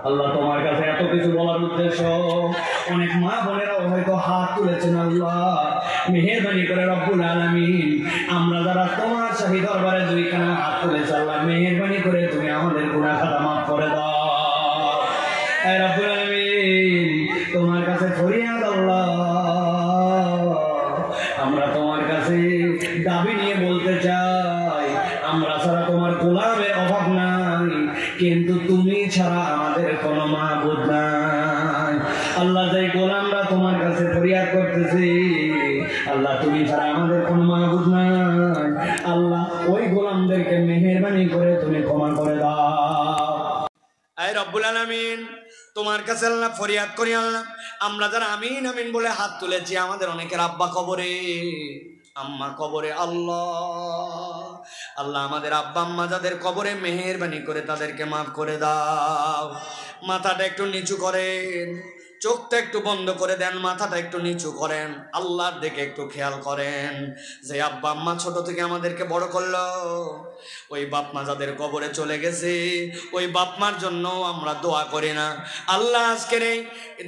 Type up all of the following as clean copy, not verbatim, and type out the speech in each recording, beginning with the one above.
আল্লাহ তোমার কাছে এত কিছু বলার উদ্দেশ্য, অনেক মা বোনেরা হয়তো হাত তুলেছেন। আল্লাহ মেহেরবানি করে রব্বুল আলামিন, আমরা যারা তোমার শাহী দরবারে দুইখানা হাত তুলেছি, আল্লাহ মেহেরবানি করে তুমি আমাদের গুনাহ খাতা মাফ করে দাও। এই রব্বুল আলামিন, তোমার কাছে ফরিয়াদ আল্লাহ, আমরা তোমার কাছে দাবি নিয়ে বলতে চাই, আমরা ছাড়া তোমার গোলামের অভাব নাই, কিন্তু তুমি ছাড়া আমাদের কোনো মাবুদ নাই। আল্লাহ, যে গোলামরা তোমার কাছে ফরিয়াদ করতেছি, আল্লাহ তুমি ছাড়া আমাদের কোনো মাবুদ নাই। আল্লাহ ওই গোলামদেরকে মেহেরবানি করে তুমি ক্ষমা করে দাও। আয় রব্বুল আলামিন, তোমার কাছে আল্লাহ ফরিয়াদ করি আল্লাহ, আমরা যারা আমিন আমিন বলে হাত তুলেছি, আমাদের অনেকের আব্বা কবরে, আম্মা কবরে। আল্লাহ আল্লাহ আমাদের আব্বা আম্মা যাদের কবরে, মেহেরবানি করে তাদেরকে মাফ করে দাও। মাথাটা একটু নিচু করেন, চোখটা একটু বন্ধ করে দেন, মাথাটা একটু নিচু করেন, আল্লাহর দিকে একটু খেয়াল করেন। যে আব্বা আম্মা ছোট থেকে আমাদেরকে বড় করলো, ওই বাপ মা যাদের কবরে চলে গেছে, ওই বাপ মার জন্য আমরা দোয়া করি না? আল্লাহ আজকের এই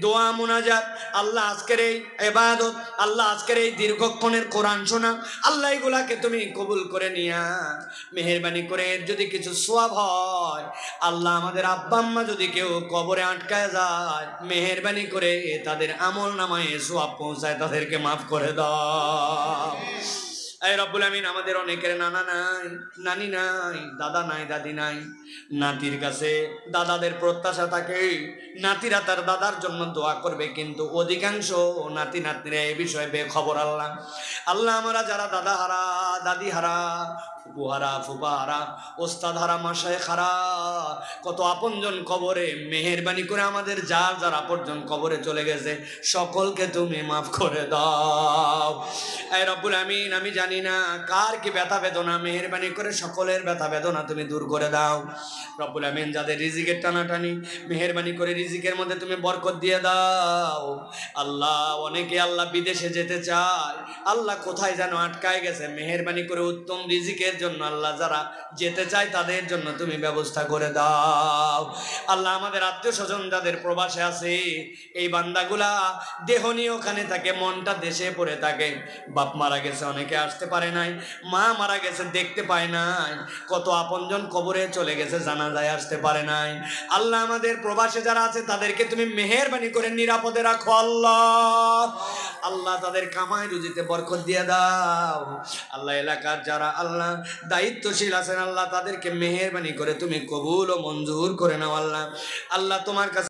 দোয়া মুনাজাত, আল্লাহ আজকের এই ইবাদত, আল্লাহ আজকের এই দীর্ঘক্ষণের কোরআন শোনা, আল্লাহ এগুলাকে তুমি কবুল করে নিয়া মেহেরবানি করে যদি কিছু সওয়াব হয়, আল্লাহ আমাদের আব্বা আম্মা যদি কেউ কবরে আটকায় যায়, মেহেরবানি করে তাদের আমল নামায় সওয়াব পৌঁছায়, তাদেরকে মাফ করে দাও। এই রব্বুল আমিন, আমাদের অনেকের নানা নাই, নানি নাই, দাদা নাই, দাদি নাই। নাতির কাছে দাদাদের প্রত্যাশা থাকে, নাতিরা তার দাদার জন্য দোয়া করবে, কিন্তু অধিকাংশ নাতি নাতনিরা এই বিষয়ে বেখবর। আল্লাহ আল্লাহ আমরা যারা দাদা হারা, দাদি হারা, ফুপু হারা, ফুপা হারা, ওস্তাদ হারা, মাশায়েখ হারা, কত আপনজন কবরে, মেহেরবানি করে আমাদের যার যার আপনজন কবরে চলে গেছে, সকলকে তুমি মাফ করে দাও। এই রব্বুল আমিন, আমি জানি না কার কি ব্যথা বেদনা, মেহেরবানি করে সকলের ব্যথা বেদনা তুমি দূর করে দাও। রব্বুল আমিন, যাদের রিজিকের টানাটানি, মেহেরবানি করে রিজিকের মধ্যে তুমি বরকত দিয়ে দাও। আল্লাহ অনেকে আল্লাহ বিদেশে যেতে চায়, আল্লাহ কোথায় যেন আটকায় গেছে, মেহেরবানি করে উত্তম রিজিকের জন্য আল্লাহ যারা যেতে চায় তাদের জন্য তুমি ব্যবস্থা করে দাও। আল্লাহ আমাদের আত্মীয় স্বজন যাদের প্রবাসে আছে, এই বান্দাগুলা দেহ নিয়ে ওখানে থাকে, মনটা দেশে পড়ে থাকে। বাপ মারা গেছে, অনেকে আসতে পারে নাই, মা মারা গেছে, দেখতে পায় নাই, কত আপনজন কবরে চলে গেছে, জানাজায় আসতে পারে নাই। আল্লাহ আমাদের প্রবাসে যারা আছে তাদেরকে তুমি মেহেরবানি করে নিরাপদে রাখো। আল্লাহ আল্লাহ তাদের কামাই রুজিতে বরকত দিয়ে দাও। আল্লাহ এলাকার যারা আল্লাহ দায়িত্বশীল আছেন, আল্লাহ তাদেরকে মেহেরবানি করে তুমি কবুল ও মঞ্জুর করে নাও। আল্লাহ আল্লাহ তোমার কাছে